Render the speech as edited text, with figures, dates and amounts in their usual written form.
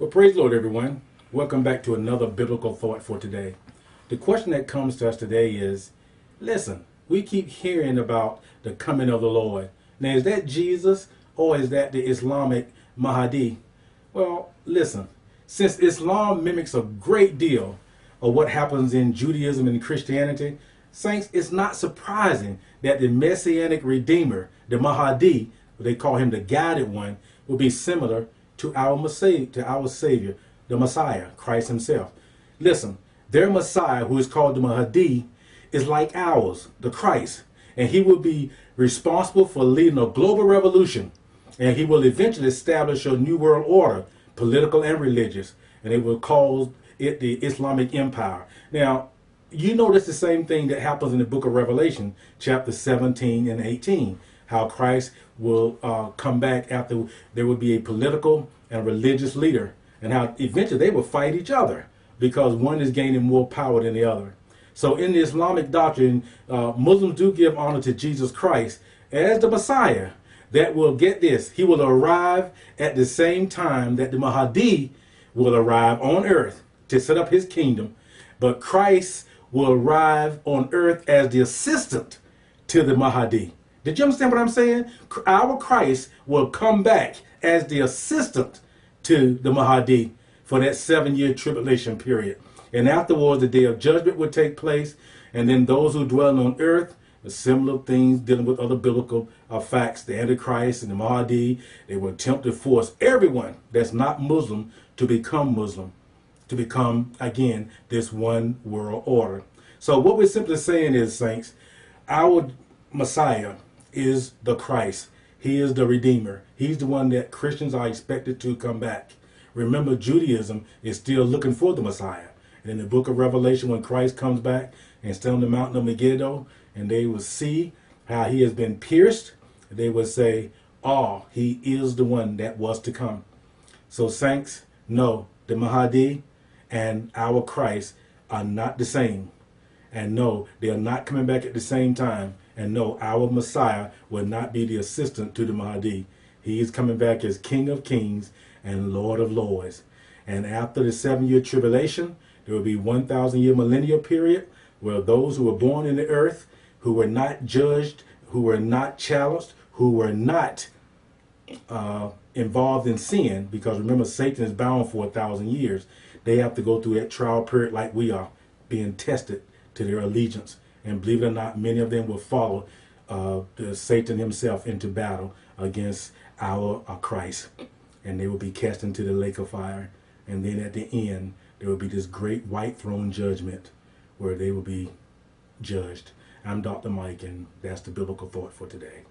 Well, praise the Lord, everyone. Welcome back to another biblical thought for today. The question that comes to us today is, listen, we keep hearing about the coming of the Lord. Now, is that Jesus or is that the Islamic Mahdi? Well, listen, since Islam mimics a great deal of what happens in Judaism and Christianity, saints, it's not surprising that the Messianic Redeemer, the Mahdi, they call him the guided one, will be similar to our Savior, the Messiah, Christ himself. Listen, their Messiah, who is called the Mahdi, is like ours, the Christ, and he will be responsible for leading a global revolution, and he will eventually establish a new world order, political and religious, and it will call it the Islamic Empire. Now, you notice the same thing that happens in the book of Revelation, chapter 17 and 18, how Christ will come back after there will be a political and religious leader, and how eventually they will fight each other because one is gaining more power than the other. So in the Islamic doctrine, Muslims do give honor to Jesus Christ as the Messiah that will, get this, he will arrive at the same time that the Mahdi will arrive on earth to set up his kingdom, but Christ will arrive on earth as the assistant to the Mahdi. Did you understand what I'm saying? Our Christ will come back as the assistant to the Mahdi for that 7-year tribulation period. And afterwards, the day of judgment will take place. And then those who dwell on earth, the similar things dealing with other biblical facts, the Antichrist and the Mahdi, they will attempt to force everyone that's not Muslim to become Muslim, to become, again, this one world order. So what we're simply saying is, saints, our Messiah is the Christ. He is the Redeemer. He's the one that Christians are expected to come back. Remember, Judaism is still looking for the Messiah. And in the book of Revelation, when Christ comes back and stand on the mountain of Megiddo, and they will see how he has been pierced, they will say, oh, he is the one that was to come. So, saints, no, the Mahdi and our Christ are not the same. And no, they are not coming back at the same time. And no, our Messiah will not be the assistant to the Mahdi. He is coming back as King of Kings and Lord of Lords. And after the 7-year tribulation, there will be 1,000-year millennial period where those who were born in the earth, who were not judged, who were not challenged, who were not involved in sin, because remember, Satan is bound for 1,000 years. They have to go through that trial period like we are, being tested to their allegiance. And believe it or not, many of them will follow Satan himself into battle against our Christ. And they will be cast into the lake of fire. And then at the end, there will be this great white throne judgment where they will be judged. I'm Dr. Mike, and that's the biblical thought for today.